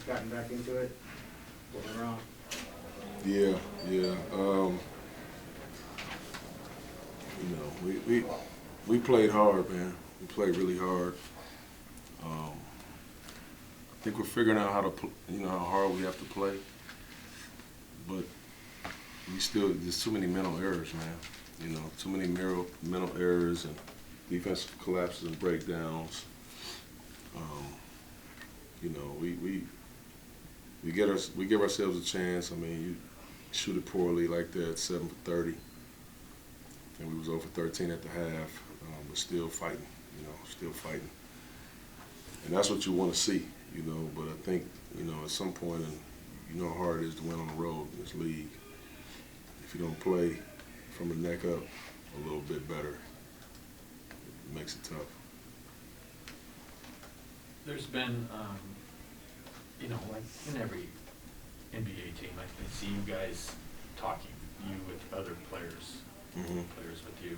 gotten back into it? What went wrong? Yeah. We played hard, man. We played really hard. I think we're figuring out how to, how hard we have to play. But there's too many mental errors, man. Too many mental errors and defensive collapses and breakdowns. We give ourselves a chance. I mean, you shoot it poorly like that, 7 for 30, and we was over 13 at the half, but still fighting. Still fighting, and that's what you want to see. But I think at some point, and you know how hard it is to win on the road in this league. If you don't play from the neck up a little bit better, it makes it tough. There's been, like in every NBA team, I can see you guys talking, you with other players, players with you.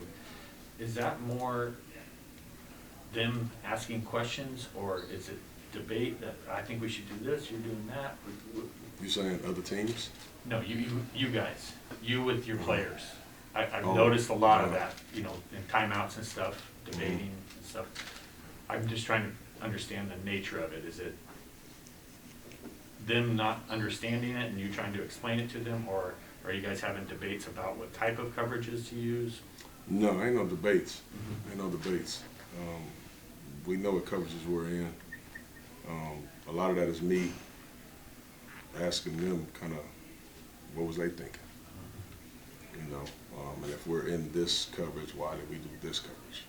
Is that more them asking questions, or is it debate that I think we should do this, you're doing that? You saying other teams? No, you guys, you with your players. I've noticed a lot of that, in timeouts and stuff, debating and stuff. I'm just trying to understand the nature of it. Is it them not understanding it and you trying to explain it to them, or are you guys having debates about what type of coverages to use? No, ain't no debates. Ain't no debates. We know what coverages we're in. A lot of that is me asking them kind of what was they thinking. And if we're in this coverage, why did we do this coverage?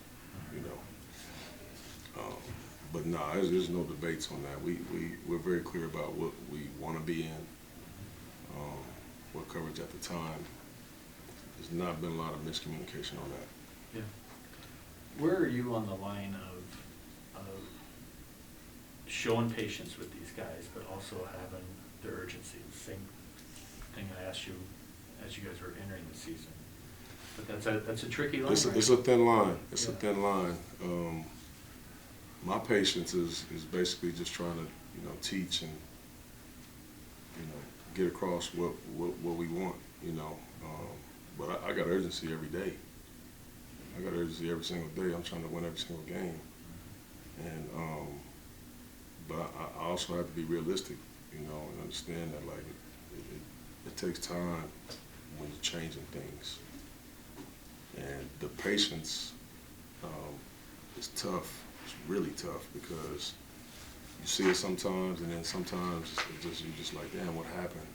But no, there's no debates on that. We're very clear about what we want to be in, what coverage at the time. There's not been a lot of miscommunication on that. Yeah. Where are you on the line of showing patience with these guys, but also having the urgency? The same thing I asked you as you guys were entering the season. But that's a tricky line. It's a thin line. It's a thin line. My patience is basically just trying to teach and get across what we want. But I got urgency every day. I got urgency every single day. I'm trying to win every single game. And but I also have to be realistic, and understand that it takes time when you're changing things. And the patience is tough. It's really tough because you see it sometimes, and then sometimes you're just like, damn, what happened?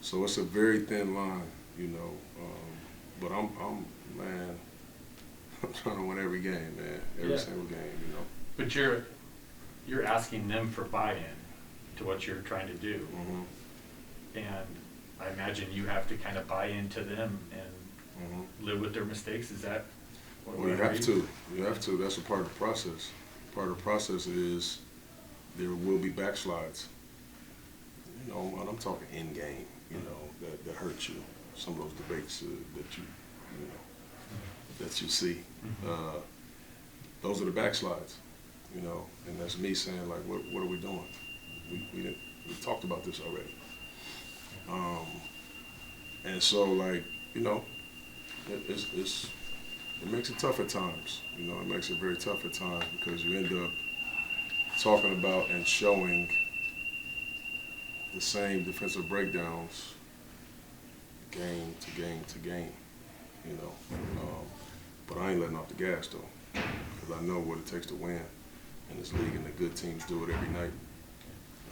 So it's a very thin line, but I'm trying to win every game, man, every single game, But you're asking them for buy-in to what you're trying to do, and I imagine you have to kind of buy into them and live with their mistakes. Is that? Well, you have to. You have to. That's a part of the process. Part of the process is there will be backslides. And I'm talking in game. That hurts you. Some of those debates that you see. Those are the backslides. And that's me saying, like, what are we doing? We talked about this already. And so, like, it makes it tough at times. It makes it very tough at times because you end up talking about and showing the same defensive breakdowns game to game to game. But I ain't letting off the gas though, because I know what it takes to win in this league, and the good teams do it every night.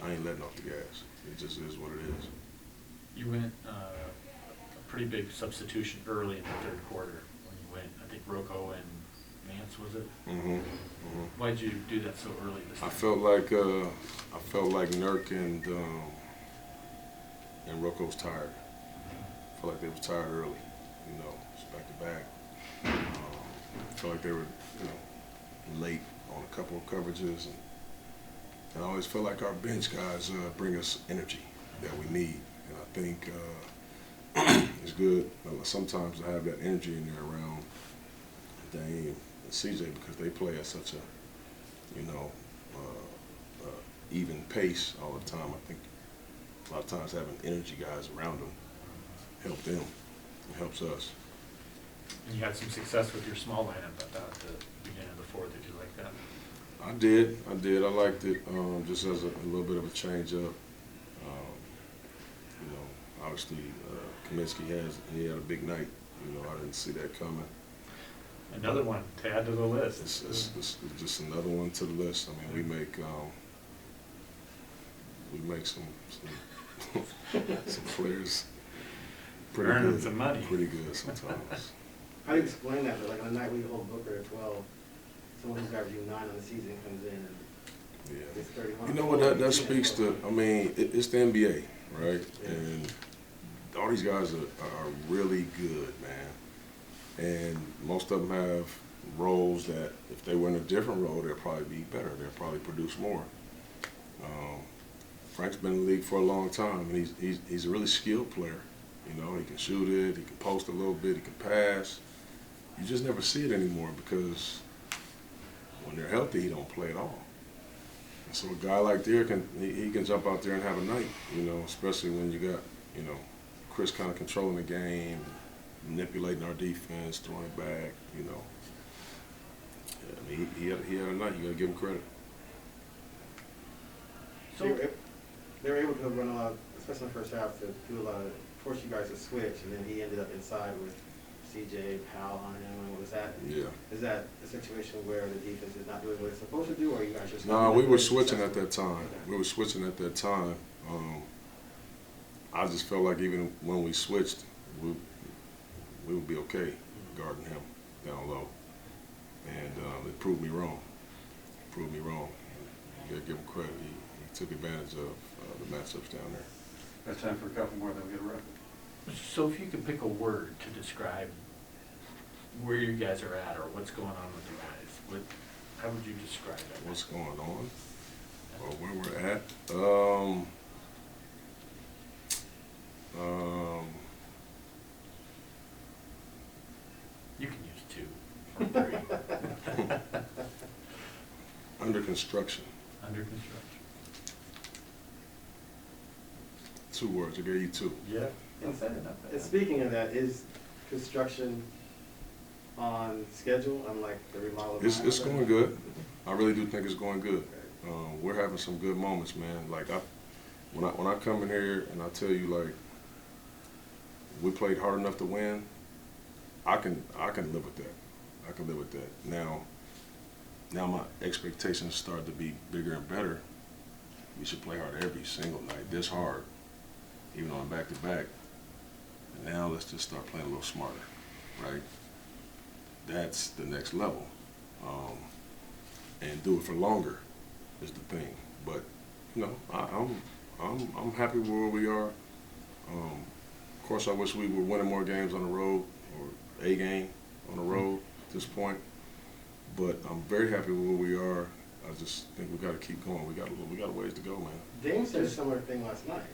I ain't letting off the gas. It just is what it is. You went a pretty big substitution early in the third quarter when you went. I think Rocco and Mance, was it? Why'd you do that so early this time? I felt like Nurk and Rocco was tired. I felt like they was tired early. It's back to back. I felt like they were late on a couple of coverages, and I always feel like our bench guys bring us energy that we need, and I think it's good sometimes to have that energy in there around Dame and CJ because they play at such a even pace all the time. I think a lot of times having energy guys around them help them. It helps us. And you had some success with your small lineup at the beginning of the fourth. Did you like that? I did. I liked it just as a little bit of a change up. You know, obviously Kaminsky he had a big night. You know, I didn't see that coming. Another one to add to the list. It's just another one to the list. I mean, we make some some players pretty Earning good. some money. Pretty good sometimes. How do you explain that? Like on a night we hold Booker at 12, someone who's averaging 9 on the season comes in and Yeah. gets 31. You know what, that speaks to, I mean, it's the NBA, right? Yeah. And all these guys are really good, man. And most of them have roles that if they were in a different role, they'll probably be better. They'll probably produce more. Frank's been in the league for a long time, and he's a really skilled player. You know, he can shoot it, he can post a little bit, he can pass. You just never see it anymore because when they're healthy, he don't play at all. And so a guy like there he can jump out there and have a night, you know, especially when you got, you know, Chris kind of controlling the game, manipulating our defense, throwing it back, you know. Yeah, I mean, he had a night. You got to give him credit. So they were able to run a lot, especially in the first half, to do a lot of, force you guys to switch, and then he ended up inside with CJ, Powell on him. And was that? Yeah. Is that a situation where the defense is not doing what it's supposed to do, or you guys just? No, we were switching at that time. We were switching at that time. I just felt like even when we switched, we would be okay guarding him down low. And it proved me wrong. Proved me wrong. You got to give him credit. He took advantage of the matchups down there. Got time for a couple more, then we get a record. So if you could pick a word to describe where you guys are at or what's going on with you guys, how would you describe that? What's going on? Or where we're at? You can use 2 or 3. Under construction. Under construction. 2 words. I gave you 2. Yeah. And speaking of that, is construction on schedule? Unlike the remodel. of It's Miami? going good. I really do think it's going good. We're having some good moments, man. Like when I come in here and I tell you like we played hard enough to win, I can live with that. I can live with that. Now my expectations start to be bigger and better. We should play hard every single night, this hard, even on back-to-back. And now let's just start playing a little smarter, right? That's the next level. And do it for longer is the thing. But you know, I'm happy with where we are. Of course, I wish we were winning more games on the road or a game on the road at this point. But I'm very happy with where we are. I just think we got to keep going. We got a ways to go, man. Dame said a similar thing last night.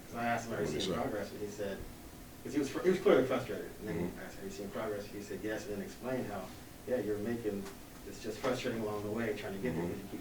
Because I asked him, "Have you seen progress?" And he said, because he was clearly frustrated. And then I asked, "Have you seen progress?" He said, "Yes," and then explained how, yeah, you're making. It's just frustrating along the way, trying to get there because you keep